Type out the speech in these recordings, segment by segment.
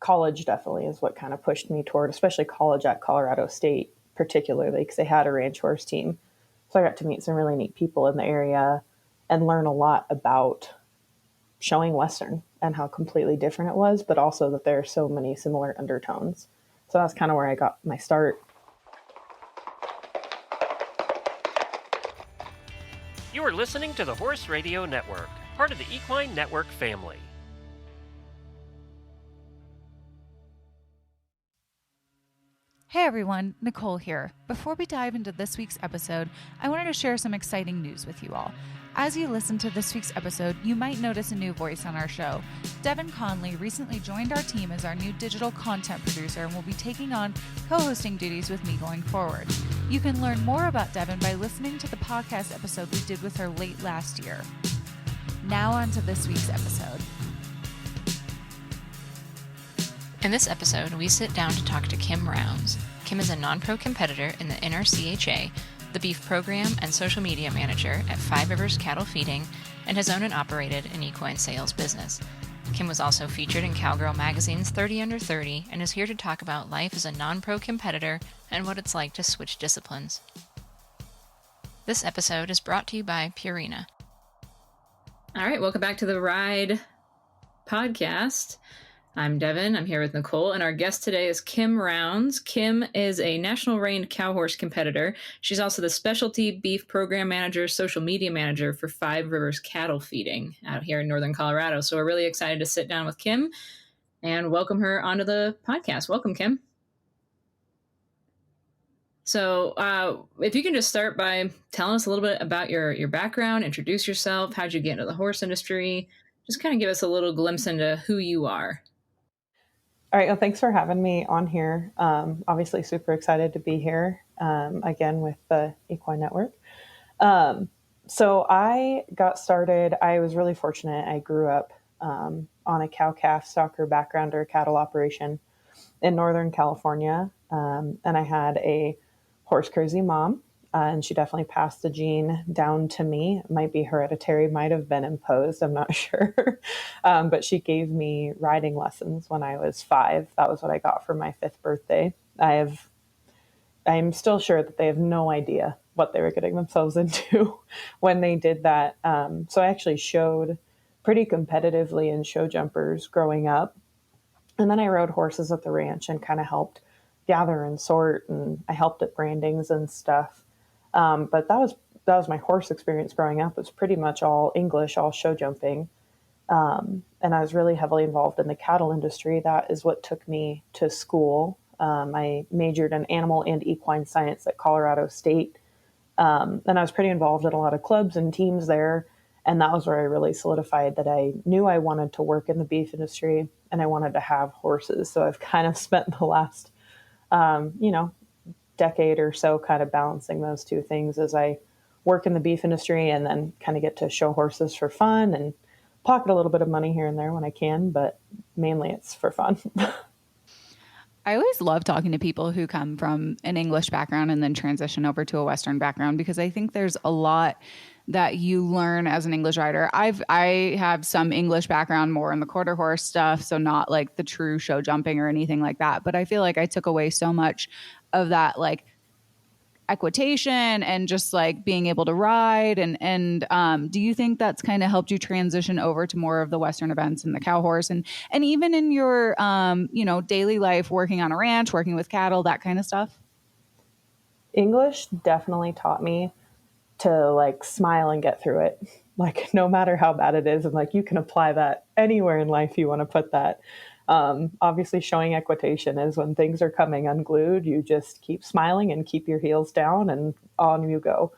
college definitely is what kind of pushed me toward, especially college at Colorado State, particularly because they had a ranch horse team. So I got to meet some really neat people in the area and learn a lot about showing Western and how completely different it was, but also that there are so many similar undertones. So that's kind of where I got my start. You are listening to the Horse Radio Network, part of the Equine Network family. Hey everyone, Nicole here. Before we dive into this week's episode, I wanted to share some exciting news with you all. As you listen to this week's episode, you might notice a new voice on our show. Devin Conley recently joined our team as our new digital content producer and will be taking on co-hosting duties with me going forward. You can learn more about Devin by listening to the podcast episode we did with her late last year. Now on to this week's episode. In this episode, we sit down to talk to Kim Rounds. Kim is a non-pro competitor in the NRCHA, the beef program and social media manager at Five Rivers Cattle Feeding, and has owned and operated an equine sales business. Kim was also featured in Cowgirl Magazine's 30 Under 30 and is here to talk about life as a non-pro competitor and what it's like to switch disciplines. This episode is brought to you by Purina. All right, welcome back to the Ride podcast. I'm Devin. I'm here with Nicole, and our guest today is Kim Rounds. Kim is a national reined cow horse competitor. She's also the specialty beef program manager, social media manager for Five Rivers Cattle Feeding out here in Northern Colorado. So we're really excited to sit down with Kim and welcome her onto the podcast. Welcome, Kim. So if you can just start by telling us a little bit about your background, introduce yourself, how'd you get into the horse industry? Just kind of give us a little glimpse into who you are. All right. Well, thanks for having me on here. Obviously super excited to be here again with the Equine Network. So I got started, I was really fortunate. I grew up on a cow-calf stocker background or cattle operation in Northern California. And I had a horse crazy mom, and she definitely passed the gene down to me. It might be hereditary, might have been imposed, I'm not sure. But she gave me riding lessons when I was 5. That was what I got for my 5th birthday. I'm still sure that they have no idea what they were getting themselves into when they did that. So I actually showed pretty competitively in show jumpers growing up. And then I rode horses at the ranch and kind of helped gather and sort, and I helped at brandings and stuff. But that was my horse experience growing up. It was pretty much all English, all show jumping. And I was really heavily involved in the cattle industry. That is what took me to school. I majored in animal and equine science at Colorado State. And I was pretty involved in a lot of clubs and teams there. And that was where I really solidified that I knew I wanted to work in the beef industry and I wanted to have horses. So I've kind of spent the last, decade or so kind of balancing those two things as I work in the beef industry and then kind of get to show horses for fun and pocket a little bit of money here and there when I can, but mainly it's for fun. I always love talking to people who come from an English background and then transition over to a Western background, because I think there's a lot that you learn as an English rider. I have some English background more in the quarter horse stuff, so not like the true show jumping or anything like that. But I feel like I took away so much of that, like equitation and just like being able to ride. And do you think that's kind of helped you transition over to more of the Western events and the cow horse and even in your, daily life, working on a ranch, working with cattle, that kind of stuff? English definitely taught me to like smile and get through it. Like no matter how bad it is. And like, you can apply that anywhere in life you want to put that. Obviously showing equitation is when things are coming unglued, you just keep smiling and keep your heels down and on you go.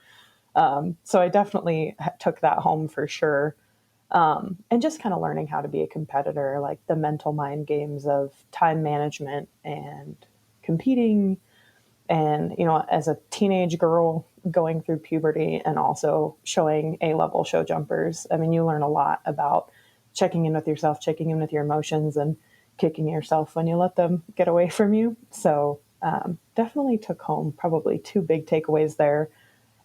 So I definitely took that home for sure. And just kind of learning how to be a competitor, like the mental mind games of time management and competing. And, as a teenage girl going through puberty and also showing A-level show jumpers, I mean, you learn a lot about checking in with yourself, checking in with your emotions, and kicking yourself when you let them get away from you. So definitely took home probably 2 big takeaways there.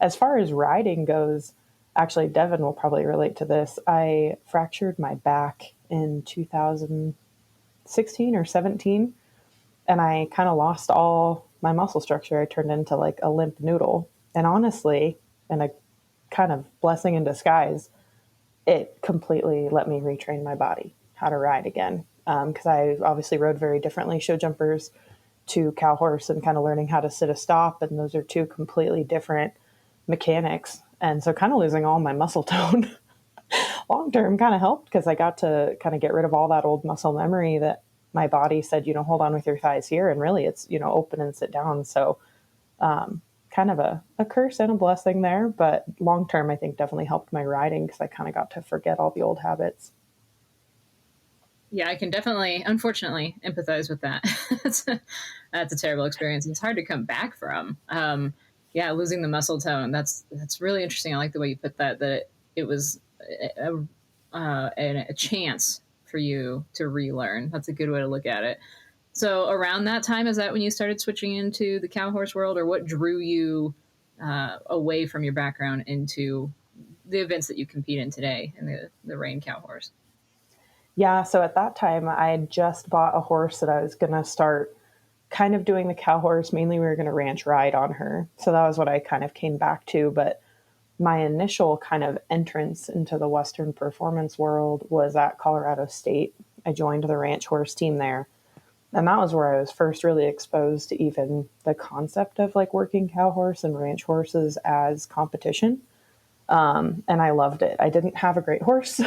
As far as riding goes, actually, Devin will probably relate to this. I fractured my back in 2016, 16 or 17, and I kind of lost all my muscle structure. I turned into like a limp noodle. And honestly, and a kind of blessing in disguise, it completely let me retrain my body how to ride again. Because I obviously rode very differently show jumpers to cow horse and kind of learning how to sit a stop. And those are two completely different mechanics. And so kind of losing all my muscle tone long term kind of helped because I got to kind of get rid of all that old muscle memory that my body said, hold on with your thighs here. And really it's, open and sit down. So kind of a curse and a blessing there. But long term, I think definitely helped my riding because I kind of got to forget all the old habits. Yeah, I can definitely, unfortunately, empathize with that. That's a terrible experience. It's hard to come back from. Yeah, losing the muscle tone. That's really interesting. I like the way you put that. That it was a chance for you to relearn. That's a good way to look at it. So around that time, is that when you started switching into the cow horse world, or what drew you away from your background into the events that you compete in today in the rein cow horse? Yeah, so at that time, I had just bought a horse that I was going to start kind of doing the cow horse. Mainly, we were going to ranch ride on her. So that was what I kind of came back to. But my initial kind of entrance into the Western performance world was at Colorado State. I joined the ranch horse team there. And that was where I was first really exposed to even the concept of like working cow horse and ranch horses as competition. And I loved it. I didn't have a great horse,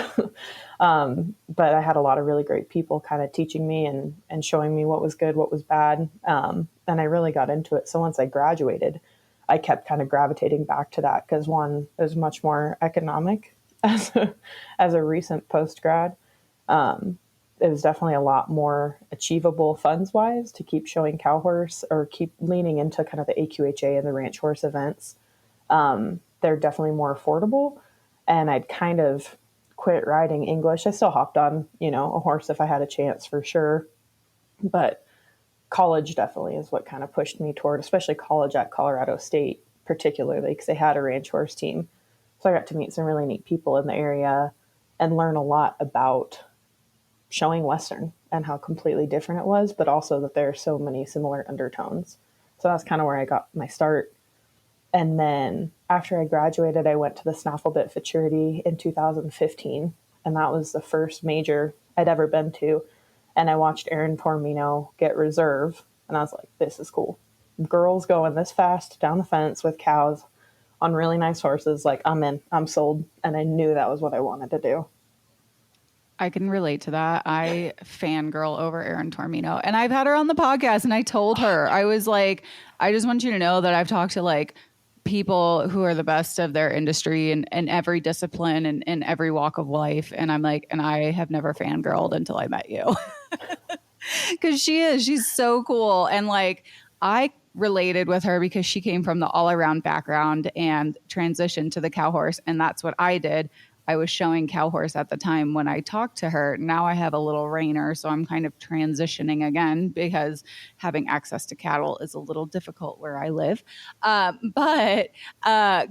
but I had a lot of really great people kind of teaching me and showing me what was good, what was bad. And I really got into it. So once I graduated, I kept kind of gravitating back to that because one, it was much more economic as a recent post grad. It was definitely a lot more achievable funds wise to keep showing cow horse or keep leaning into kind of the AQHA and the ranch horse events. They're definitely more affordable. And I'd kind of quit riding English. I still hopped on, a horse if I had a chance for sure. But college definitely is what kind of pushed me toward, especially college at Colorado State, particularly because they had a ranch horse team. So I got to meet some really neat people in the area and learn a lot about showing Western and how completely different it was, but also that there are so many similar undertones. So that's kind of where I got my start. And then after I graduated, I went to the Snafflebit Futurity in 2015. And that was the first major I'd ever been to. And I watched Aaron Tormino get reserve. And I was like, this is cool. Girls going this fast down the fence with cows on really nice horses. Like, I'm in, I'm sold. And I knew that was what I wanted to do. I can relate to that. I fangirl over Aaron Tormino, and I've had her on the podcast, and I told her, I was like, I just want you to know that I've talked to like people who are the best of their industry and every discipline and in every walk of life. And I'm like, and I have never fangirled until I met you. Cause she's so cool. And like, I related with her because she came from the all around background and transitioned to the cow horse. And that's what I did. I was showing cow horse at the time when I talked to her. Now I have a little reiner, so I'm kind of transitioning again because having access to cattle is a little difficult where I live. But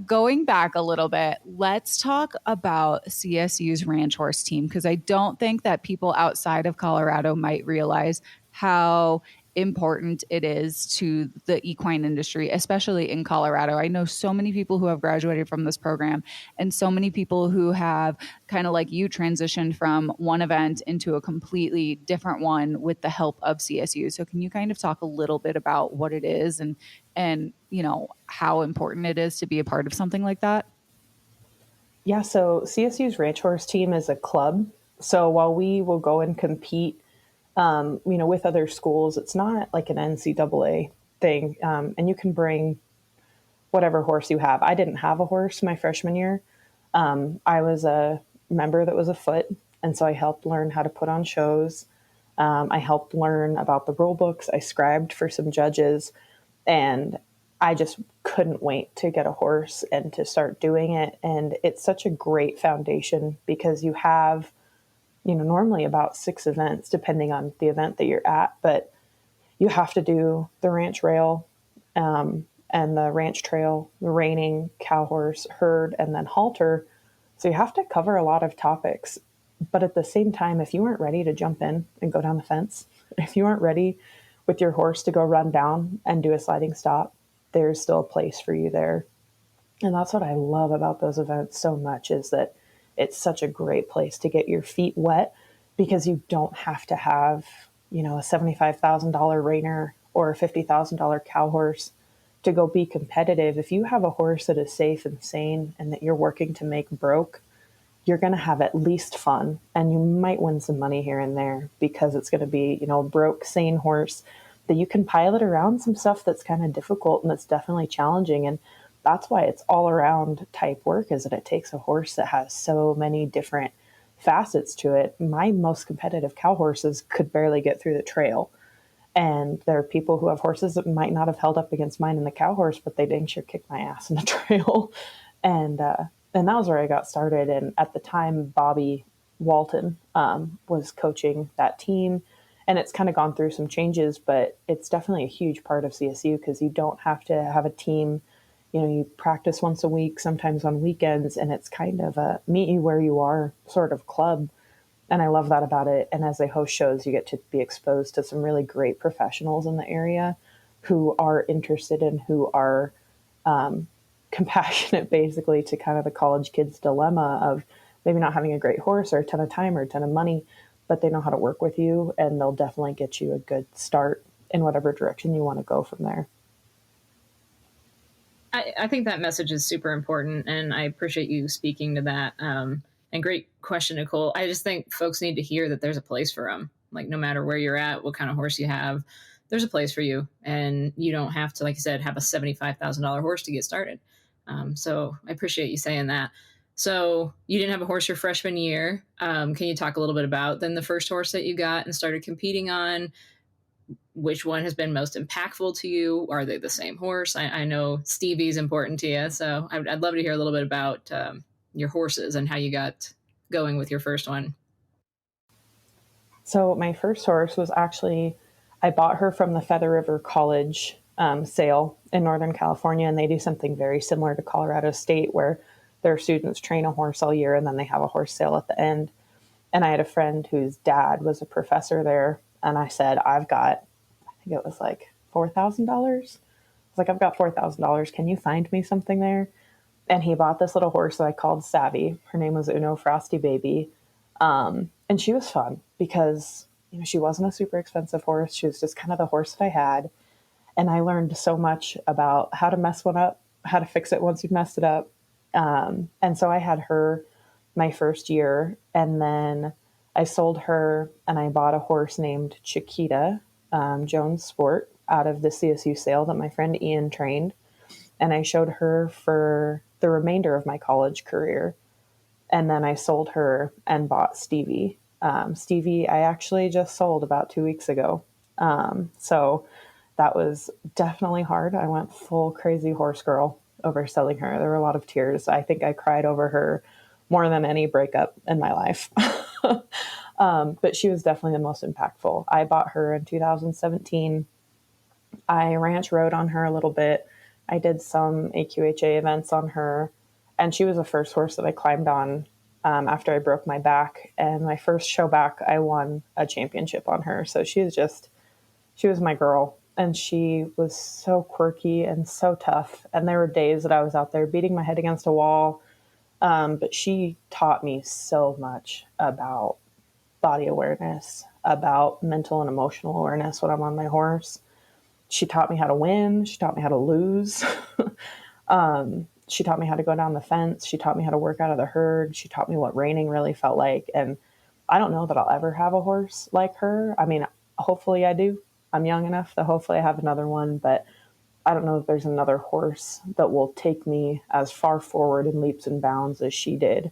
going back a little bit, let's talk about CSU's ranch horse team, because I don't think that people outside of Colorado might realize how important it is to the equine industry, especially in Colorado. I know so many people who have graduated from this program and so many people who have kind of like you transitioned from one event into a completely different one with the help of CSU. So can you kind of talk a little bit about what it is and how important it is to be a part of something like that? Yeah, so CSU's ranch horse team is a club. So while we will go and compete with other schools, it's not like an NCAA thing. And you can bring whatever horse you have. I didn't have a horse my freshman year. I was a member that was a foot. And so I helped learn how to put on shows. I helped learn about the rule books. I scribed for some judges, and I just couldn't wait to get a horse and to start doing it. And it's such a great foundation because you have normally about 6 events, depending on the event that you're at, but you have to do the ranch rail and the ranch trail, the reining, cow horse, herd, and then halter. So you have to cover a lot of topics. But at the same time, if you aren't ready to jump in and go down the fence, if you aren't ready with your horse to go run down and do a sliding stop, there's still a place for you there. And that's what I love about those events so much, is that it's such a great place to get your feet wet, because you don't have to have, you know, a $75,000 reiner or a $50,000 cow horse to go be competitive. If you have a horse that is safe and sane and that you're working to make broke, you're going to have at least fun, and you might win some money here and there, because it's going to be, you know, a broke, sane horse that you can pilot around some stuff that's kind of difficult and that's definitely challenging. And that's why it's all around type work, is that it takes a horse that has so many different facets to it. My most competitive cow horses could barely get through the trail. And there are people who have horses that might not have held up against mine in the cow horse, but they dang sure kicked my ass in the trail. And that was where I got started. And at the time, Bobby Walton was coaching that team. And it's kind of gone through some changes, but it's definitely a huge part of CSU, because you don't have to have a team. You know, you practice once a week, sometimes on weekends, and it's kind of a meet you where you are sort of club. And I love that about it. And as I host shows, you get to be exposed to some really great professionals in the area who are interested and who are compassionate, basically, to kind of the college kid's dilemma of maybe not having a great horse or a ton of time or a ton of money, but they know how to work with you, and they'll definitely get you a good start in whatever direction you want to go from there. I think that message is super important, and I appreciate you speaking to that. And great question, Nicole. I just think folks need to hear that there's a place for them. Like, no matter where you're at, what kind of horse you have, there's a place for you. And you don't have to, like you said, have a $75,000 horse to get started. So I appreciate you saying that. So you didn't have a horse your freshman year. Can you talk a little bit about then the first horse that you got and started competing on? Which one has been most impactful to you? Are they the same horse? I know Stevie's important to you, so I'd love to hear a little bit about your horses and how you got going with your first one. So my first horse was actually, I bought her from the Feather River College sale in Northern California, and they do something very similar to Colorado State, where their students train a horse all year and then they have a horse sale at the end. And I had a friend whose dad was a professor there, and I said, I think it was like $4,000. I was like, I've got $4,000. Can you find me something there? And he bought this little horse that I called Savvy. Her name was Uno Frosty Baby. And she was fun because, you know, she wasn't a super expensive horse. She was just kind of the horse that I had. And I learned so much about how to mess one up, how to fix it once you've messed it up. And so I had her my first year, and then I sold her and I bought a horse named Chiquita Jones Sport out of the CSU sale that my friend Ian trained. And I showed her for the remainder of my college career. And then I sold her and bought Stevie. Stevie, I actually just sold about 2 weeks ago. So that was definitely hard. I went full crazy horse girl over selling her. There were a lot of tears. I think I cried over her more than any breakup in my life. But she was definitely the most impactful. I bought her in 2017. I ranch rode on her a little bit. I did some AQHA events on her, and she was the first horse that I climbed on after I broke my back. And my first show back, I won a championship on her. So she was my girl, and she was so quirky and so tough. And there were days that I was out there beating my head against a wall. But she taught me so much about body awareness, about mental and emotional awareness when I'm on my horse. She taught me how to win. She taught me how to lose. She taught me how to go down the fence. She taught me how to work out of the herd. She taught me what reining really felt like. And I don't know that I'll ever have a horse like her. I mean, hopefully I do. I'm young enough that hopefully I have another one, but I don't know if there's another horse that will take me as far forward in leaps and bounds as she did.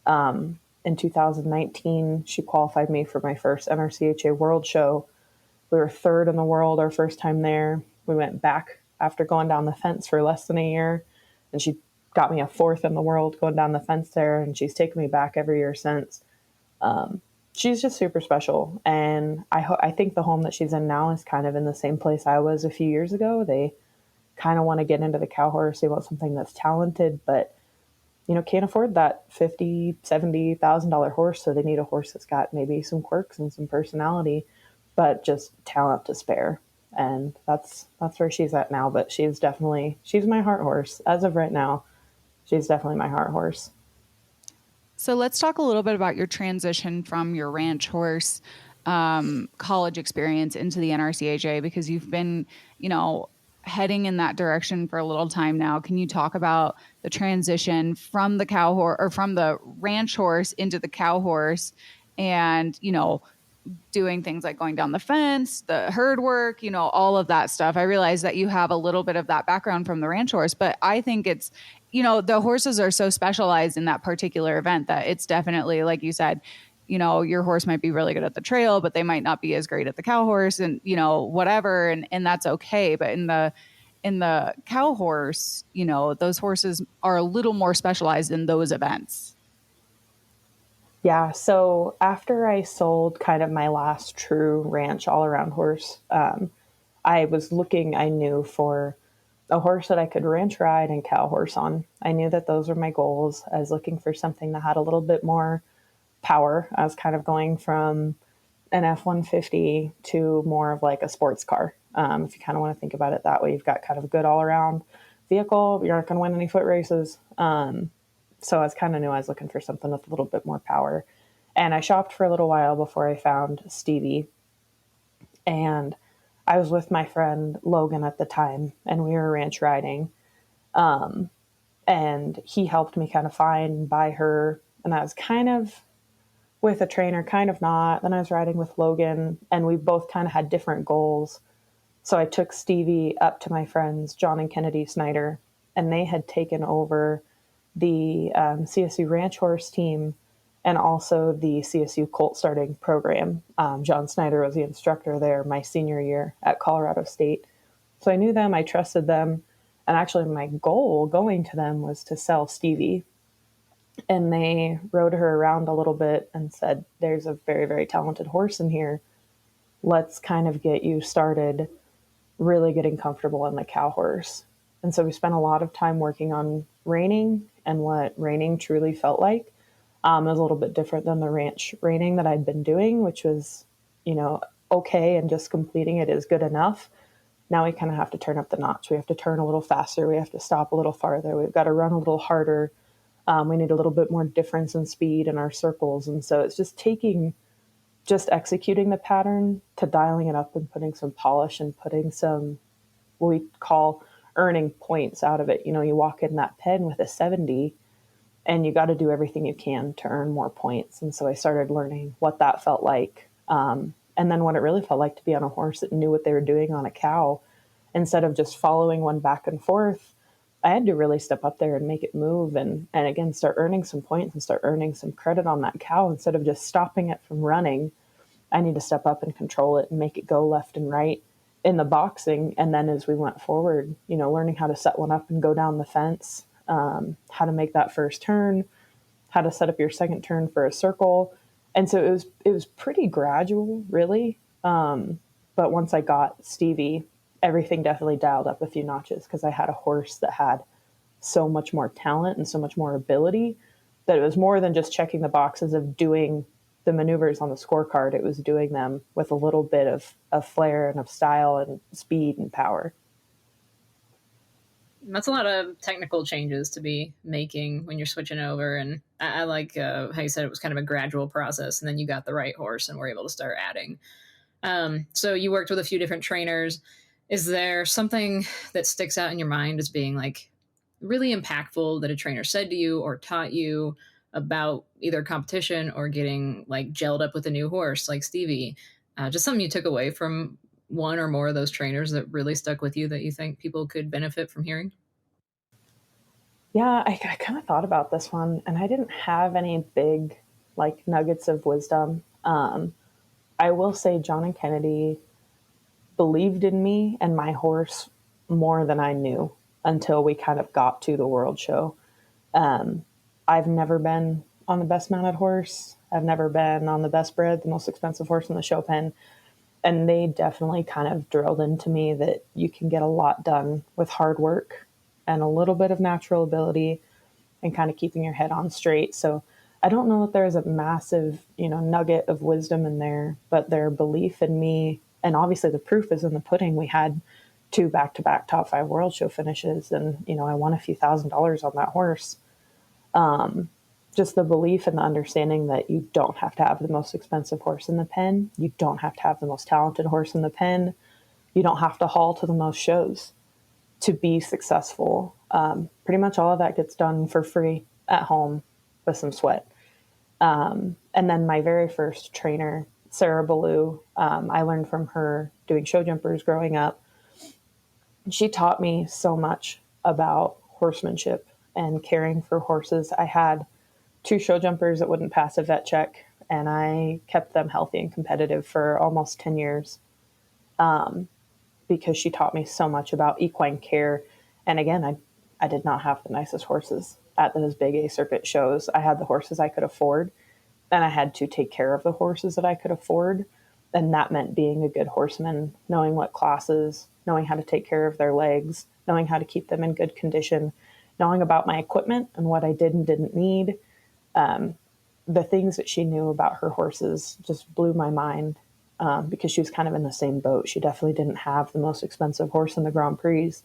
In 2019, she qualified me for my first NRCHA World Show. We were third in the world our first time there. We went back after going down the fence for less than a year, and she got me a fourth in the world going down the fence there, and she's taken me back every year since. She's just super special, and I think the home that she's in now is kind of in the same place I was a few years ago. They kind of want to get into the cow horse. They want something that's talented, but can't afford that 50, $70,000 horse. So they need a horse that's got maybe some quirks and some personality, but just talent to spare. And that's where she's at now. But she's my heart horse as of right now. She's definitely my heart horse. So let's talk a little bit about your transition from your ranch horse college experience into the NRCHA, because you've been, heading in that direction for a little time now. Can you talk about the transition from the cow horse or from the ranch horse into the cow horse, and, doing things like going down the fence, the herd work, all of that stuff? I realize that you have a little bit of that background from the ranch horse, but I think it's, the horses are so specialized in that particular event that it's definitely, like you said, your horse might be really good at the trail, but they might not be as great at the cow horse, and, whatever. And that's okay. But in the cow horse, those horses are a little more specialized in those events. Yeah. So after I sold kind of my last true ranch all around horse, I was looking, I knew, for a horse that I could ranch ride and cow horse on. I knew that those were my goals. I was looking for something that had a little bit more power. I was kind of going from an F-150 to more of like a sports car. If you kind of want to think about it that way, you've got kind of a good all around vehicle, but you're not going to win any foot races. So I kind of knew I was looking for something with a little bit more power. And I shopped for a little while before I found Stevie. And I was with my friend Logan at the time, and we were ranch riding. And he helped me kind of find and buy her. And I was kind of with a trainer, kind of not. Then I was riding with Logan, and we both kind of had different goals. So I took Stevie up to my friends, John and Kennedy Snyder, and they had taken over the CSU Ranch Horse team and also the CSU Colt starting program. John Snyder was the instructor there my senior year at Colorado State. So I knew them, I trusted them, and actually my goal going to them was to sell Stevie. And they rode her around a little bit and said, there's a very, very talented horse in here. Let's kind of get you started really getting comfortable in the cow horse. And so we spent a lot of time working on reining and what reining truly felt like. It was a little bit different than the ranch reining that I'd been doing, which was, okay, and just completing it is good enough. Now we kind of have to turn up the notch. We have to turn a little faster. We have to stop a little farther. We've got to run a little harder. We need a little bit more difference in speed in our circles. And so it's just executing the pattern to dialing it up and putting some polish and putting some, what we call earning points out of it. You walk in that pen with a 70 and you got to do everything you can to earn more points. And so I started learning what that felt like. And then what it really felt like to be on a horse that knew what they were doing on a cow, instead of just following one back and forth. I had to really step up there and make it move and again, start earning some points and start earning some credit on that cow. Instead of just stopping it from running, I need to step up and control it and make it go left and right in the boxing. And then as we went forward, learning how to set one up and go down the fence, how to make that first turn, how to set up your second turn for a circle. And so it was pretty gradual, really. But once I got Stevie, everything definitely dialed up a few notches, because I had a horse that had so much more talent and so much more ability that it was more than just checking the boxes of doing the maneuvers on the scorecard. It was doing them with a little bit of flair and of style and speed and power. That's a lot of technical changes to be making when you're switching over. And I like how you said it was kind of a gradual process, and then you got the right horse and were able to start adding. So you worked with a few different trainers. Is there something that sticks out in your mind as being like really impactful that a trainer said to you or taught you about either competition or getting like gelled up with a new horse like Stevie? Just something you took away from one or more of those trainers that really stuck with you that you think people could benefit from hearing? Yeah, I kind of thought about this one, and I didn't have any big like nuggets of wisdom. I will say John and Kennedy believed in me and my horse more than I knew until we kind of got to the World Show. I've never been on the best mounted horse. I've never been on the best bred, the most expensive horse in the show pen. And they definitely kind of drilled into me that you can get a lot done with hard work and a little bit of natural ability and kind of keeping your head on straight. So I don't know that there's a massive, nugget of wisdom in there, but their belief in me, and obviously the proof is in the pudding. We had 2 back-to-back top 5 world show finishes, and, I won a few $1,000s on that horse. Just the belief and the understanding that you don't have to have the most expensive horse in the pen. You don't have to have the most talented horse in the pen. You don't have to haul to the most shows to be successful. Pretty much all of that gets done for free at home with some sweat. And then my very first trainer, Sarah Ballou, I learned from her doing show jumpers growing up. She taught me so much about horsemanship and caring for horses. I had 2 show jumpers that wouldn't pass a vet check, and I kept them healthy and competitive for almost 10 years because she taught me so much about equine care. And again, I did not have the nicest horses at those big A circuit shows. I had the horses I could afford, and I had to take care of the horses that I could afford. And that meant being a good horseman, knowing what classes, knowing how to take care of their legs, knowing how to keep them in good condition, knowing about my equipment and what I did and didn't need. The things that she knew about her horses just blew my mind because she was kind of in the same boat. She definitely didn't have the most expensive horse in the Grand Prix,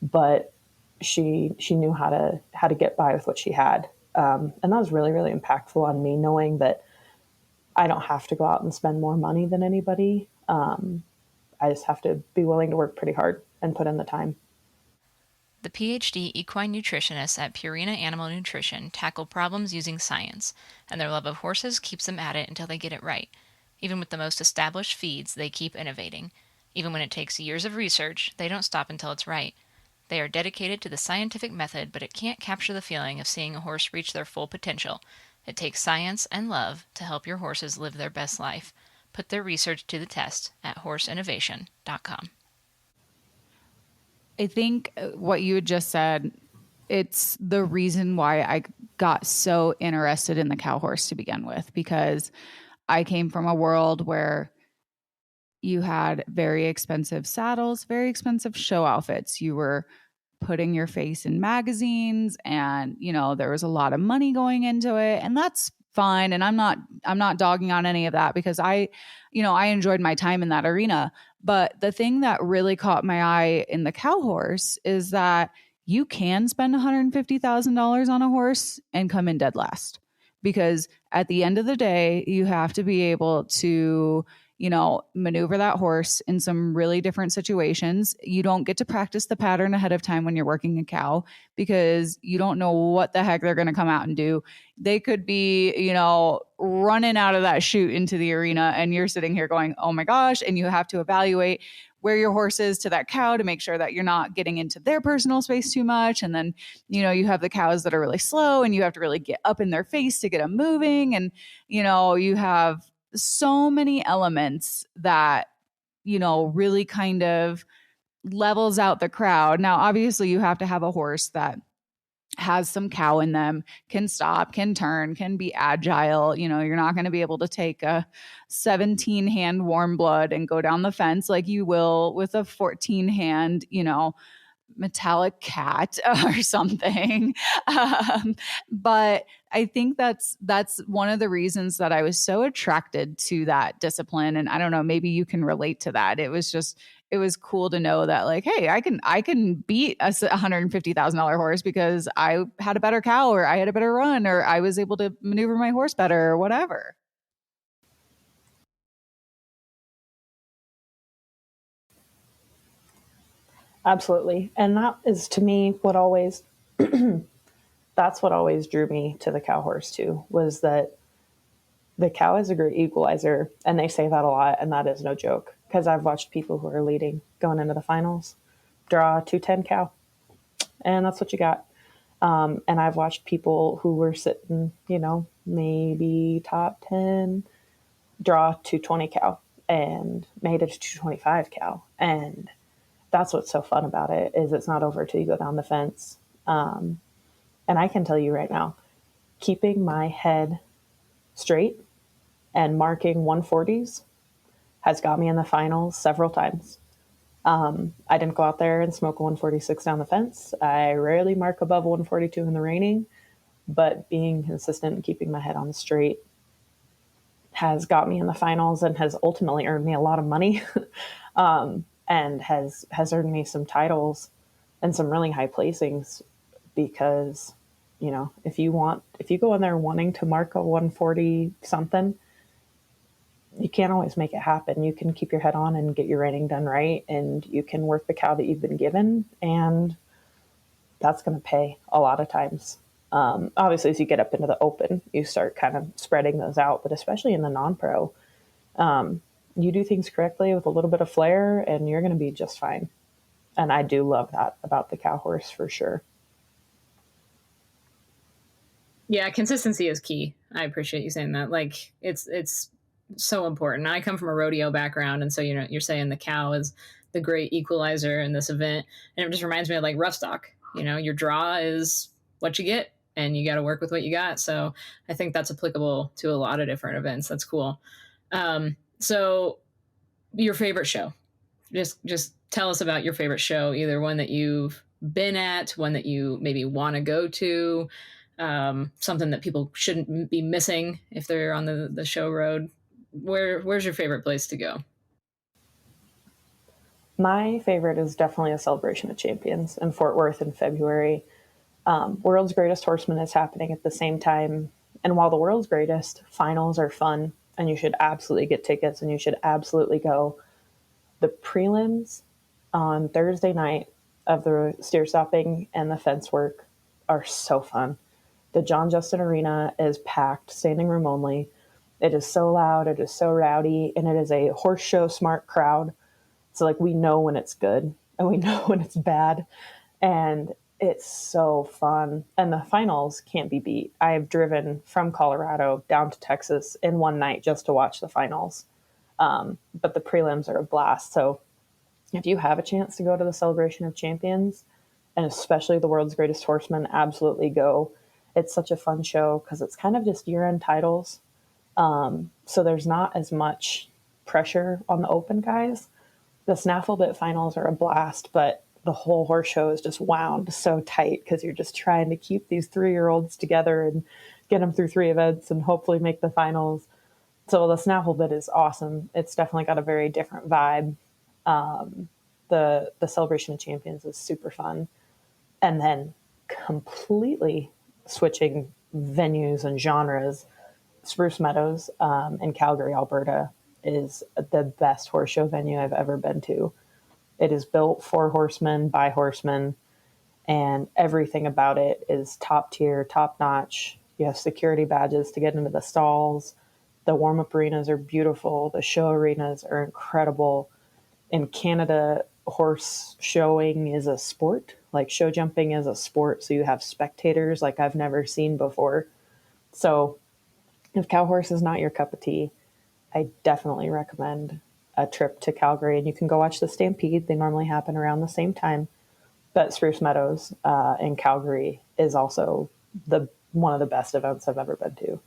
but she knew how to get by with what she had. And that was really, really impactful on me, knowing that I don't have to go out and spend more money than anybody. I just have to be willing to work pretty hard and put in the time. The PhD equine nutritionists at Purina Animal Nutrition tackle problems using science, and their love of horses keeps them at it until they get it right. Even with the most established feeds, they keep innovating. Even when it takes years of research, they don't stop until it's right. They are dedicated to the scientific method, but it can't capture the feeling of seeing a horse reach their full potential. It takes science and love to help your horses live their best life. Put their research to the test at horseinnovation.com. I think what you had just said, it's the reason why I got so interested in the cow horse to begin with, because I came from a world where you had very expensive saddles, very expensive show outfits. You were putting your face in magazines, and, there was a lot of money going into it, and that's fine. And I'm not dogging on any of that, because I enjoyed my time in that arena. But the thing that really caught my eye in the cow horse is that you can spend $150,000 on a horse and come in dead last, because at the end of the day, you have to be able to, maneuver that horse in some really different situations. You don't get to practice the pattern ahead of time when you're working a cow, because you don't know what the heck they're going to come out and do. They could be, running out of that chute into the arena, and you're sitting here going, oh my gosh. And you have to evaluate where your horse is to that cow to make sure that you're not getting into their personal space too much. And then, you have the cows that are really slow, and you have to really get up in their face to get them moving. And, you have so many elements that, really kind of levels out the crowd. Now, obviously, you have to have a horse that has some cow in them, can stop, can turn, can be agile. You're not going to be able to take a 17 hand warm blood and go down the fence like you will with a 14 hand, metallic cat or something. But I think that's one of the reasons that I was so attracted to that discipline. And I don't know, maybe you can relate to that. It was cool to know that, like, hey, I can beat a $150,000 horse because I had a better cow, or I had a better run, or I was able to maneuver my horse better, or whatever. Absolutely. And that is, to me, that's what always drew me to the cow horse too, was that the cow is a great equalizer. And they say that a lot, and that is no joke, because I've watched people who are leading going into the finals draw 210 cow, and that's what you got. And I've watched people who were sitting, maybe top 10 draw 220 cow and made it to 225 cow. And that's what's so fun about it, is it's not over till you go down the fence. And I can tell you right now, keeping my head straight and marking 140s has got me in the finals several times. I didn't go out there and smoke a 146 down the fence. I rarely mark above 142 in the reining, but being consistent and keeping my head on straight has got me in the finals and has ultimately earned me a lot of money, and has earned me some titles and some really high placings because, if you go in there wanting to mark a 140 something, you can't always make it happen. You can keep your head on and get your reining done right, and you can work the cow that you've been given, and that's going to pay a lot of times. Obviously, as you get up into the open, you start kind of spreading those out, but especially in the non-pro, you do things correctly with a little bit of flair, and you're going to be just fine. And I do love that about the cow horse for sure. Yeah, consistency is key. I appreciate you saying that. Like, it's so important. I come from a rodeo background, and so you're saying the cow is the great equalizer in this event, and it just reminds me of like rough stock. Your draw is what you get, and you got to work with what you got. So I think that's applicable to a lot of different events. That's cool. So your favorite show, just tell us about your favorite show, either one that you've been at, one that you maybe want to go to, something that people shouldn't be missing if they're on the show road. Where's your favorite place to go? My favorite is definitely a Celebration of Champions in Fort Worth in February. World's Greatest Horseman is happening at the same time. And while the World's Greatest finals are fun and you should absolutely get tickets and you should absolutely go, the prelims on Thursday night of the steer stopping and the fence work are so fun. The John Justin Arena is packed, standing room only. It is so loud, it is so rowdy, and it is a horse show smart crowd. So like we know when it's good and we know when it's bad. And it's so fun. And the finals can't be beat. I have driven from Colorado down to Texas in one night just to watch the finals. But the prelims are a blast. So if you have a chance to go to the Celebration of Champions, and especially the World's Greatest Horseman, absolutely go. It's such a fun show because it's kind of just year-end titles. So there's not as much pressure on the open guys. The snaffle bit finals are a blast, but the whole horse show is just wound so tight because you're just trying to keep these 3-year-olds together and get them through 3 events and hopefully make the finals. So the snaffle bit is awesome. It's definitely got a very different vibe. The Celebration of Champions is super fun. And then completely switching venues and genres, Spruce Meadows in Calgary, Alberta is the best horse show venue I've ever been to. It is built for horsemen, by horsemen, and everything about it is top tier, top notch. You have security badges to get into the stalls. The warm-up arenas are beautiful. The show arenas are incredible. In Canada, horse showing is a sport. Like show jumping is a sport, so you have spectators like I've never seen before. So if cow horse is not your cup of tea, I definitely recommend a trip to Calgary, and you can go watch the Stampede. They normally happen around the same time. But Spruce Meadows in Calgary is also one of the best events I've ever been to.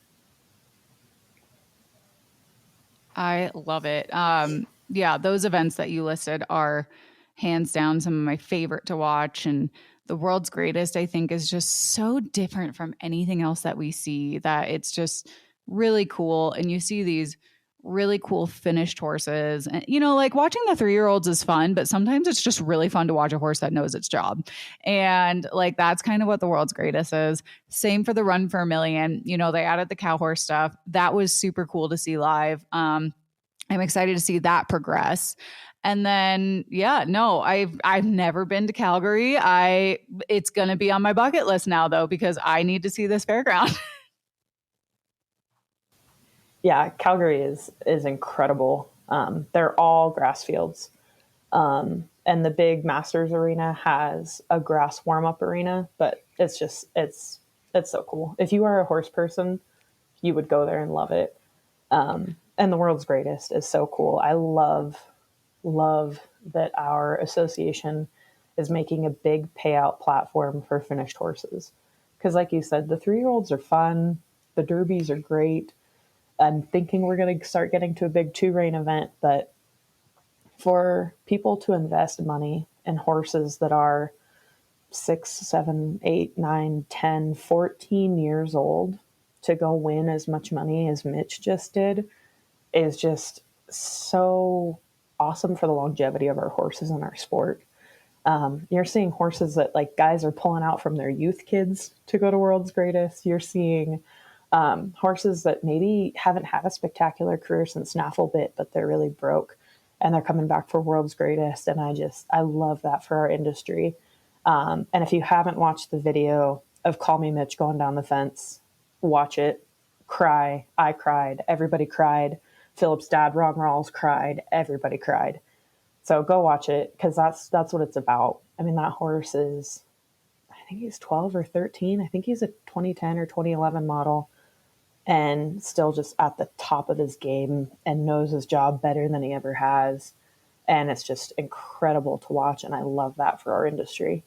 I love it. Yeah, those events that you listed are hands down some of my favorite to watch. And the World's Greatest, I think, is just so different from anything else that we see, that it's just really cool. And you see these really cool finished horses. And, like watching the 3-year-olds is fun, but sometimes it's just really fun to watch a horse that knows its job. And like, that's kind of what the World's Greatest is. Same for the Run for a Million. They added the cow horse stuff. That was super cool to see live. I'm excited to see that progress. And then, I've never been to Calgary. It's going to be on my bucket list now though, because I need to see this fairground. Yeah, Calgary is incredible. They're all grass fields. And the big Masters arena has a grass warm-up arena, but it's so cool. If you are a horse person, you would go there and love it. And the World's Greatest is so cool. I love that our association is making a big payout platform for finished horses. Because like you said, the 3-year-olds are fun. The derbies are great. I'm thinking we're going to start getting to a big 2-rein event, but for people to invest money in horses that are 6, 7, 8, 9, 10, 14 years old to go win as much money as Mitch just did is just so awesome for the longevity of our horses in our sport. You're seeing horses that like guys are pulling out from their youth kids to go to World's Greatest. You're seeing horses that maybe haven't had a spectacular career since Snaffle Bit, but they're really broke and they're coming back for World's Greatest. And I love that for our industry. And if you haven't watched the video of Call Me Mitch going down the fence, watch it, cry. I cried. Everybody cried. Philip's dad, Ron Rawls, cried. Everybody cried. So go watch it because that's what it's about. I mean, that horse is, I think he's 12 or 13. I think he's a 2010 or 2011 model and still just at the top of his game and knows his job better than he ever has. And it's just incredible to watch. And I love that for our industry.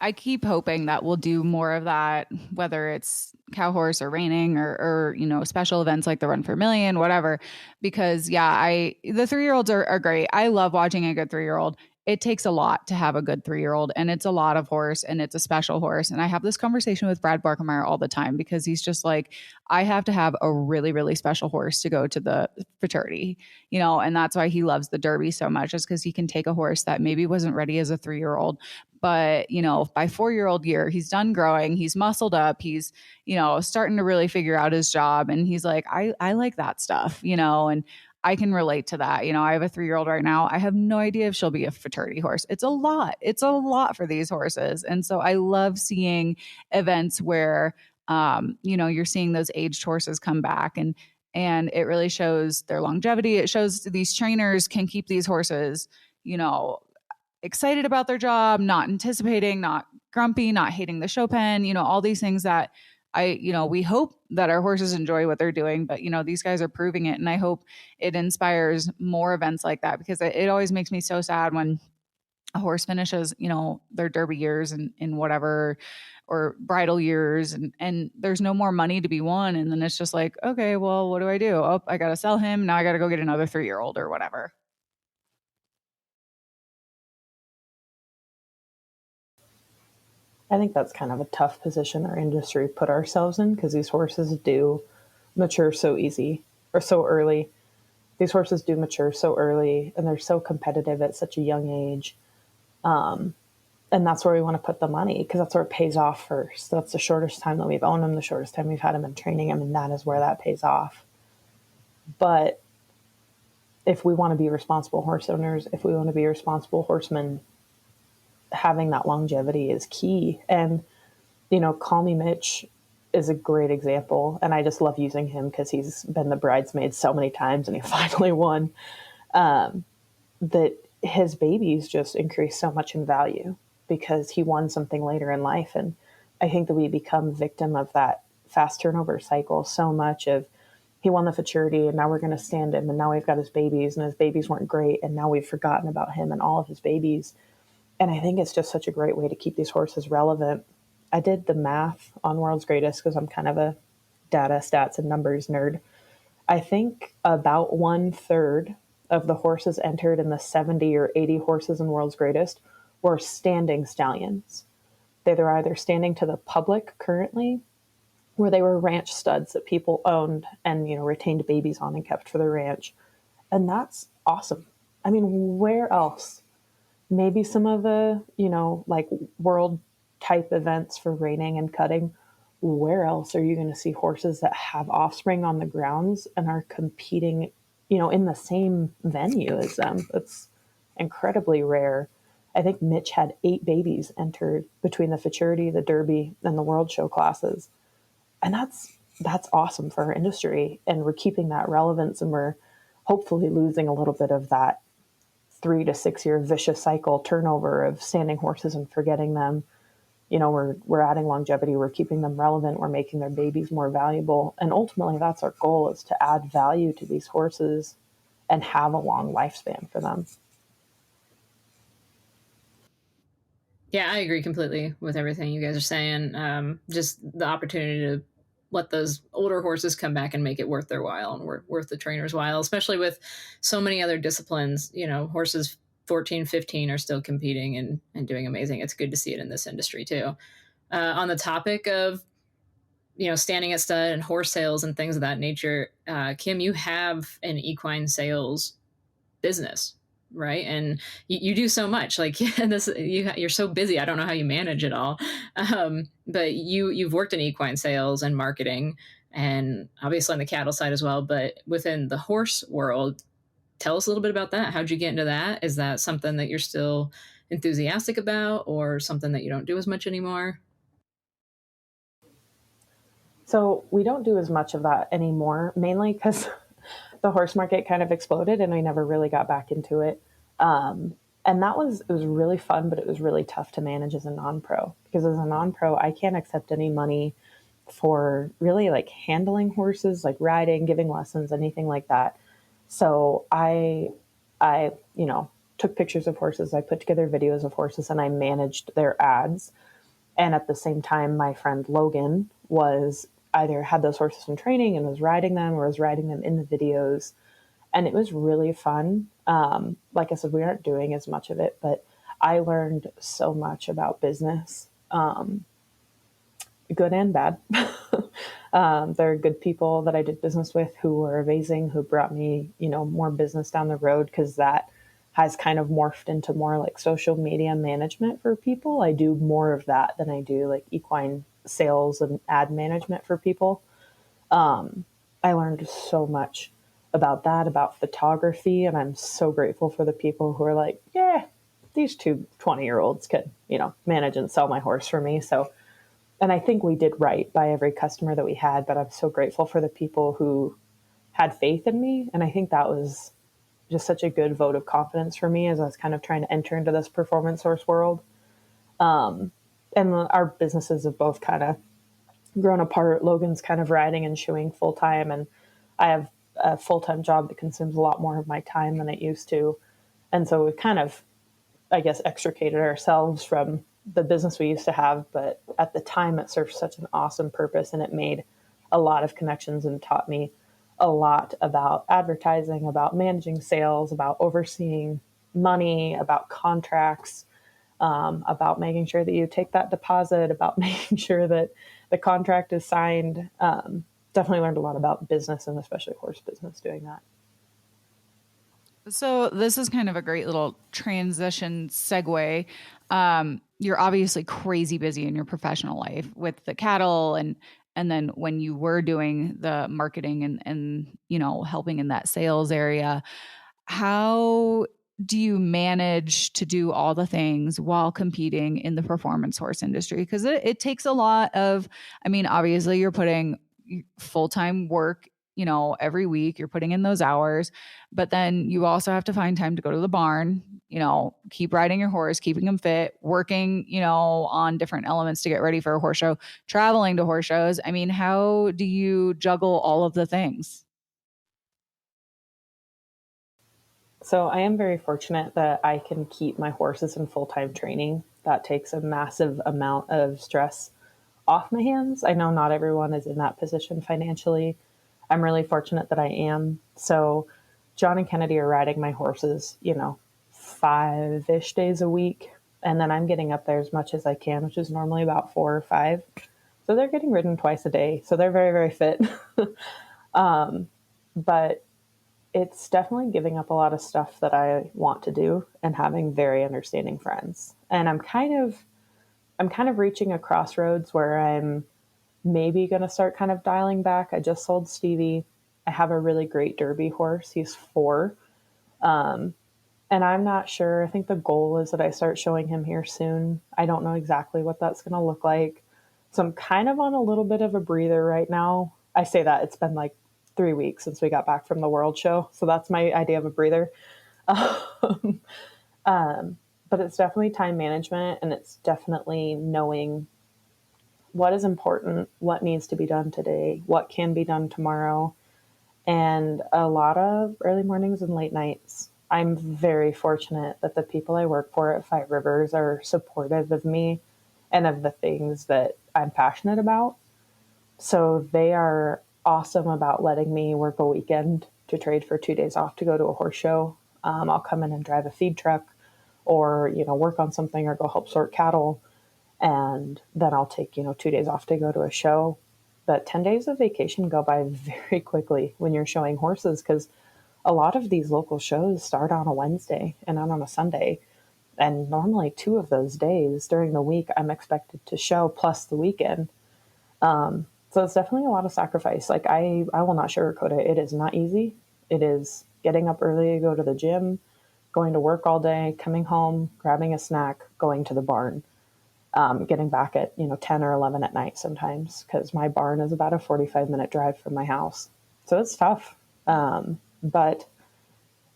I keep hoping that we'll do more of that, whether it's cow horse or reining or special events like the Run for a Million, whatever. Because the 3-year-olds are great. I love watching a good 3-year-old. It takes a lot to have a good 3-year-old, and it's a lot of horse, and it's a special horse. And I have this conversation with Brad Barkemeyer all the time because he's just like, I have to have a really, really special horse to go to the futurity, and that's why he loves the Derby so much, is because he can take a horse that maybe wasn't ready as a 3-year-old, but by 4-year-old year, he's done growing, he's muscled up, he's starting to really figure out his job, and he's like, I like that stuff, and I can relate to that. I have a 3-year-old right now. I have no idea if she'll be a futurity horse. It's a lot. It's a lot for these horses. And so I love seeing events where, you're seeing those aged horses come back, and it really shows their longevity. It shows these trainers can keep these horses, excited about their job, not anticipating, not grumpy, not hating the show pen, all these things that we hope that our horses enjoy what they're doing, but these guys are proving it. And I hope it inspires more events like that, because it always makes me so sad when a horse finishes, their Derby years and whatever, or bridal years, and there's no more money to be won. And then it's just like, okay, well, what do I do? Oh, I got to sell him. Now I got to go get another 3-year-old or whatever. I think that's kind of a tough position our industry put ourselves in because these horses do mature so easy or so early. These horses do mature so early and they're so competitive at such a young age. And that's where we want to put the money because that's where it pays off first. That's the shortest time that we've owned them, the shortest time we've had them in training. I mean, that is where that pays off. But if we want to be responsible horse owners, if we want to be responsible horsemen, having that longevity is key. And, Call Me Mitch is a great example. And I just love using him because he's been the bridesmaid so many times and he finally won. That his babies just increased so much in value because he won something later in life. And I think that we become victim of that fast turnover cycle so much of he won the futurity and now we're going to stand him and now we've got his babies and his babies weren't great and now we've forgotten about him and all of his babies. And I think it's just such a great way to keep these horses relevant. I did the math on World's Greatest because I'm kind of a data, stats, and numbers nerd. I think about 1/3 of the horses entered in the 70 or 80 horses in World's Greatest were standing stallions. They're either standing to the public currently, or they were ranch studs that people owned and retained babies on and kept for the ranch. And that's awesome. I mean, where else? Maybe some of the, like world type events for reining and cutting. Where else are you going to see horses that have offspring on the grounds and are competing, in the same venue as them? It's incredibly rare. I think Mitch had 8 babies entered between the futurity, the Derby, and the World Show classes. And that's awesome for our industry. And we're keeping that relevance and we're hopefully losing a little bit of that 3 to 6 year vicious cycle turnover of standing horses and forgetting them. We're adding longevity, we're keeping them relevant, we're making their babies more valuable. And ultimately that's our goal, is to add value to these horses and have a long lifespan for them. Yeah, I agree completely with everything you guys are saying. Just the opportunity to let those older horses come back and make it worth their while and worth the trainer's while, especially with so many other disciplines. Horses 14, 15 are still competing and doing amazing. It's good to see it in this industry too. On the topic of, standing at stud and horse sales and things of that nature, Kim, you have an equine sales business, right? And you do so much. Like you're so busy. I don't know how you manage it all. But you've worked in equine sales and marketing, and obviously on the cattle side as well. But within the horse world, tell us a little bit about that. How'd you get into that? Is that something that you're still enthusiastic about, or something that you don't do as much anymore? So we don't do as much of that anymore, mainly because the horse market kind of exploded and I never really got back into it. And it was really fun, but it was really tough to manage as a non-pro, because as a non-pro, I can't accept any money for really like handling horses, like riding, giving lessons, anything like that. So I took pictures of horses. I put together videos of horses and I managed their ads. And at the same time, my friend Logan was either had those horses in training and was riding them, or was riding them in the videos. And it was really fun. Like I said, we aren't doing as much of it, but I learned so much about business, good and bad. There are good people that I did business with who were amazing, who brought me, more business down the road, because that has kind of morphed into more like social media management for people. I do more of that than I do like equine sales and ad management for people. I learned so much about that, about photography, and I'm so grateful for the people who are like, yeah, these two 20-year-olds could, manage and sell my horse for me. So, and I think we did right by every customer that we had, but I'm so grateful for the people who had faith in me. And I think that was just such a good vote of confidence for me as I was kind of trying to enter into this performance horse world. And our businesses have both kind of grown apart. Logan's kind of riding and shoeing full time, and I have a full-time job that consumes a lot more of my time than it used to. And so we've kind of, I guess, extricated ourselves from the business we used to have. But at the time, it served such an awesome purpose, and it made a lot of connections and taught me a lot about advertising, about managing sales, about overseeing money, about contracts, about making sure that you take that deposit, about making sure that the contract is signed. Definitely learned a lot about business, and especially horse business, doing that. So this is kind of a great little transition segue. You're obviously crazy busy in your professional life with the cattle, and then when you were doing the marketing and helping in that sales area, how do you manage to do all the things while competing in the performance horse industry? Because it takes a lot of, obviously you're putting full-time work, every week you're putting in those hours, but then you also have to find time to go to the barn, keep riding your horse, keeping them fit, working, on different elements to get ready for a horse show, traveling to horse shows. How do you juggle all of the things? So I am very fortunate that I can keep my horses in full-time training. That takes a massive amount of stress off my hands. I know not everyone is in that position financially. I'm really fortunate that I am. So John and Kennedy are riding my horses, 5-ish days a week. And then I'm getting up there as much as I can, which is normally about 4 or 5. So they're getting ridden twice a day. So they're very, very fit. But it's definitely giving up a lot of stuff that I want to do and having very understanding friends. And I'm kind of reaching a crossroads where I'm maybe going to start kind of dialing back. I just sold Stevie. I have a really great Derby horse. He's 4. And I'm not sure. I think the goal is that I start showing him here soon. I don't know exactly what that's going to look like. So I'm kind of on a little bit of a breather right now. I say that it's been like 3 weeks since we got back from the World Show. So that's my idea of a breather. But it's definitely time management, and it's definitely knowing what is important, what needs to be done today, what can be done tomorrow, and a lot of early mornings and late nights. I'm very fortunate that the people I work for at Five Rivers are supportive of me and of the things that I'm passionate about. So they are awesome about letting me work a weekend to trade for 2 days off to go to a horse show. I'll come in and drive a feed truck or, work on something or go help sort cattle. And then I'll take, 2 days off to go to a show. But 10 days of vacation go by very quickly when you're showing horses because a lot of these local shows start on a Wednesday and not on a Sunday. And normally 2 of those days during the week, I'm expected to show plus the weekend. So it's definitely a lot of sacrifice. Like I will not sugarcoat it. It is not easy. It is getting up early to go to the gym, going to work all day, coming home, grabbing a snack, going to the barn, getting back at 10 or 11 at night sometimes because my barn is about a 45-minute drive from my house. So it's tough, but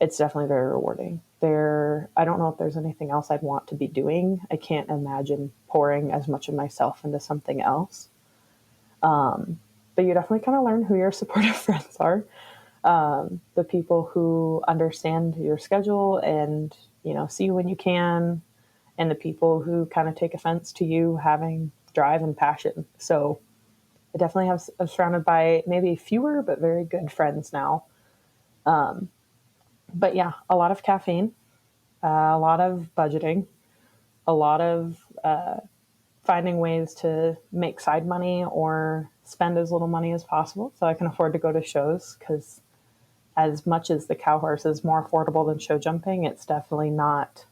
it's definitely very rewarding. I don't know if there's anything else I'd want to be doing. I can't imagine pouring as much of myself into something else. But you definitely kind of learn who your supportive friends are. The people who understand your schedule and, see you when you can, and the people who kind of take offense to you having drive and passion. So I definitely I'm surrounded by maybe fewer, but very good friends now. But yeah, a lot of caffeine, a lot of budgeting, a lot of finding ways to make side money or spend as little money as possible so I can afford to go to shows because as much as the cow horse is more affordable than show jumping, it's definitely not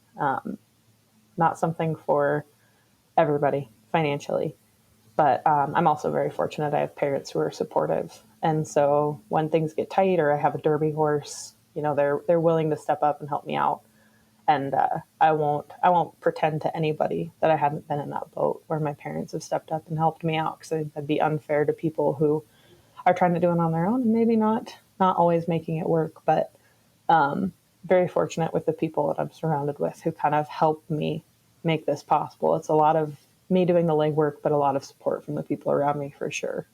something for everybody financially. But I'm also very fortunate. I have parents who are supportive. And so when things get tight or I have a derby horse, they're willing to step up and help me out. And I won't pretend to anybody that I haven't been in that boat where my parents have stepped up and helped me out because I think that'd be unfair to people who are trying to do it on their own and maybe not always making it work. But very fortunate with the people that I'm surrounded with who kind of help me make this possible. It's a lot of me doing the legwork, but a lot of support from the people around me for sure.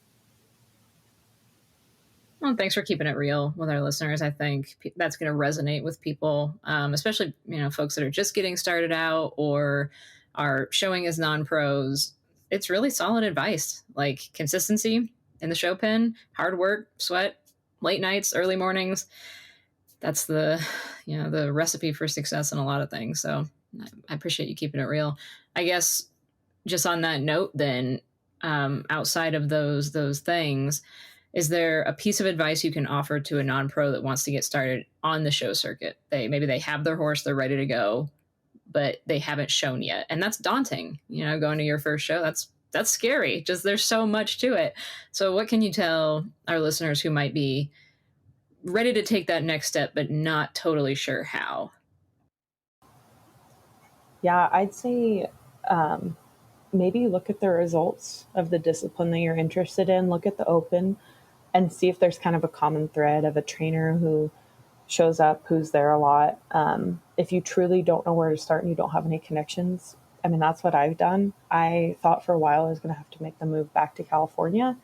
Well, thanks for keeping it real with our listeners. I think that's going to resonate with people, especially, folks that are just getting started out or are showing as non-pros. It's really solid advice, like consistency in the show pen, hard work, sweat, late nights, early mornings. That's the recipe for success in a lot of things. So I appreciate you keeping it real. I guess just on that note, then, outside of those things, is there a piece of advice you can offer to a non-pro that wants to get started on the show circuit? Maybe they have their horse, they're ready to go, but they haven't shown yet. And that's daunting, going to your first show. That's scary. Just there's so much to it. So what can you tell our listeners who might be ready to take that next step, but not totally sure how? Yeah, I'd say maybe look at the results of the discipline that you're interested in, look at the open and see if there's kind of a common thread of a trainer who shows up, who's there a lot. If you truly don't know where to start and you don't have any connections, I mean, that's what I've done. I thought for a while I was going to have to make the move back to California.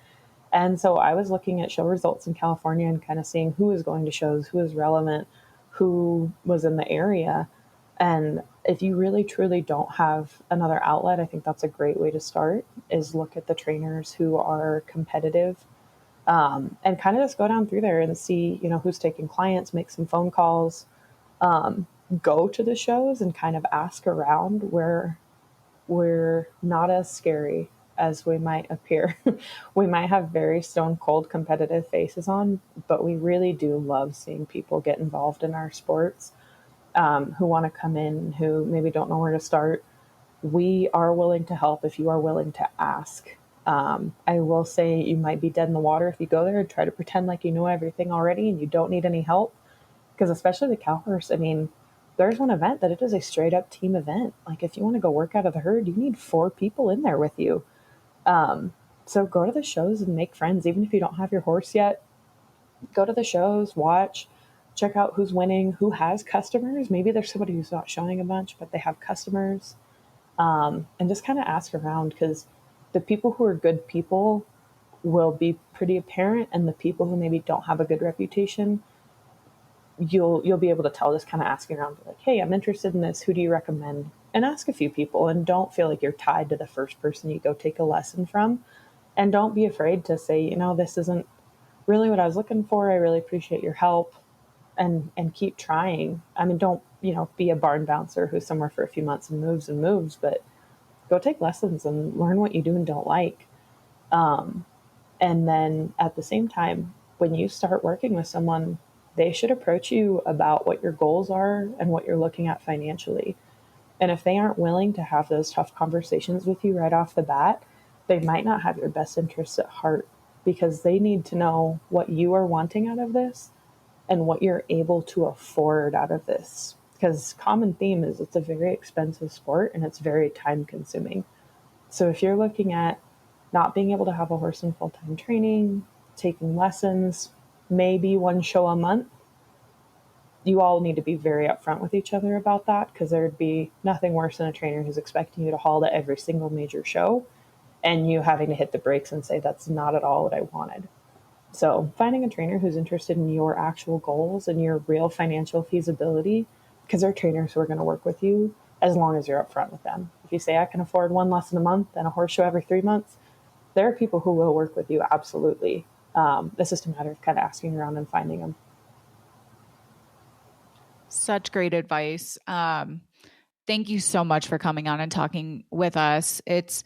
And so I was looking at show results in California and kind of seeing who was going to shows, who was relevant, who was in the area. And if you really, truly don't have another outlet, I think that's a great way to start is look at the trainers who are competitive. And kind of just go down through there and see, who's taking clients, make some phone calls, go to the shows and kind of ask around where we're not as scary as we might appear. We might have very stone cold competitive faces on, but we really do love seeing people get involved in our sports, who want to come in, who maybe don't know where to start. We are willing to help if you are willing to ask. I will say you might be dead in the water if you go there and try to pretend like you know everything already and you don't need any help. Because especially the cow horse, I mean, there's one event that it is a straight up team event. Like if you want to go work out of the herd, you need 4 people in there with you. So go to the shows and make friends, even if you don't have your horse yet. Go to the shows, watch, check out who's winning, who has customers. Maybe there's somebody who's not showing a bunch, but they have customers. And just kind of ask around because the people who are good people will be pretty apparent, and the people who maybe don't have a good reputation, you'll be able to tell just kind of asking around like, hey, I'm interested in this. Who do you recommend? And ask a few people and don't feel like you're tied to the first person you go take a lesson from. And don't be afraid to say, this isn't really what I was looking for. I really appreciate your help, and keep trying. I mean, don't, be a barn bouncer who's somewhere for a few months and moves, but go take lessons and learn what you do and don't like. And then at the same time, when you start working with someone, they should approach you about what your goals are and what you're looking at financially. And if they aren't willing to have those tough conversations with you right off the bat, they might not have your best interests at heart, because they need to know what you are wanting out of this and what you're able to afford out of this. Because common theme is it's a very expensive sport and it's very time consuming. So if you're looking at not being able to have a horse in full-time training, taking lessons, maybe one show a month, you all need to be very upfront with each other about that, because there'd be nothing worse than a trainer who's expecting you to haul to every single major show and you having to hit the brakes and say, that's not at all what I wanted. So finding a trainer who's interested in your actual goals and your real financial feasibility, because they're trainers who are going to work with you as long as you're upfront with them. If you say, I can afford one lesson a month and a horse show every 3 months, there are people who will work with you. Absolutely. It's just a matter of kind of asking around and finding them. Such great advice. Thank you so much for coming on and talking with us. It's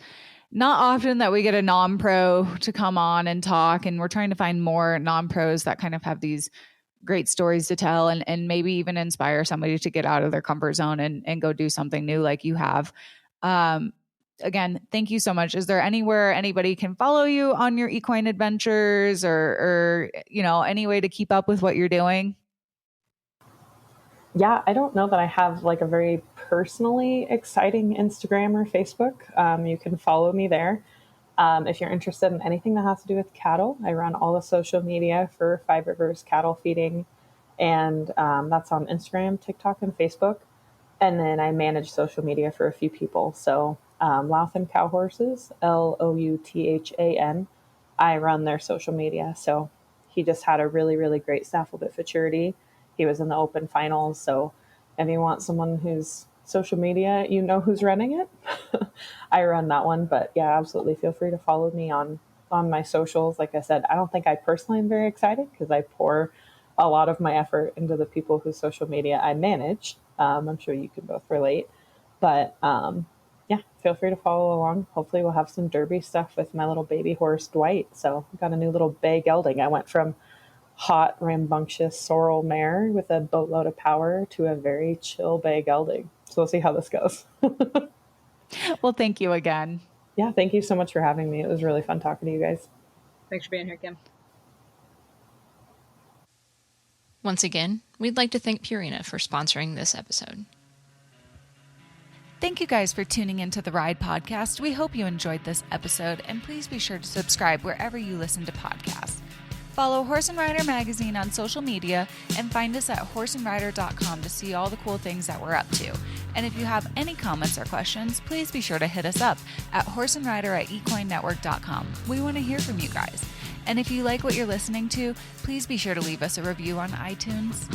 not often that we get a non-pro to come on and talk, and we're trying to find more non-pros that kind of have these great stories to tell, and maybe even inspire somebody to get out of their comfort zone and go do something new like you have. Again, thank you so much. Is there anywhere anybody can follow you on your equine adventures, or any way to keep up with what you're doing? Yeah, I don't know that I have like a very personally exciting Instagram or Facebook. You can follow me there. If you're interested in anything that has to do with cattle, I run all the social media for Five Rivers Cattle Feeding, and that's on Instagram, TikTok, and Facebook. And then I manage social media for a few people. So Louthan Cow Horses, Louthan, I run their social media. So he just had a really, really great Snaffle Bit Futurity. He was in the open finals. So if you want someone who's social media, who's running it, I run that one. But yeah, absolutely feel free to follow me on my socials. Like I said, I don't think I personally am very excited, because I pour a lot of my effort into the people whose social media I manage. I'm sure you can both relate, but yeah, feel free to follow along. Hopefully we'll have some derby stuff with my little baby horse, Dwight. So I've got a new little bay gelding. I went from hot, rambunctious sorrel mare with a boatload of power to a very chill bay gelding. So we'll see how this goes. Well, thank you again. Yeah, thank you so much for having me. It was really fun talking to you guys. Thanks for being here, Kim. Once again, we'd like to thank Purina for sponsoring this episode. Thank you guys for tuning into the Ride Podcast. We hope you enjoyed this episode, and please be sure to subscribe wherever you listen to podcasts. Follow Horse and Rider Magazine on social media, and find us at horseandrider.com to see all the cool things that we're up to. And if you have any comments or questions, please be sure to hit us up at horseandrider@equinenetwork.com. We want to hear from you guys. And if you like what you're listening to, please be sure to leave us a review on iTunes.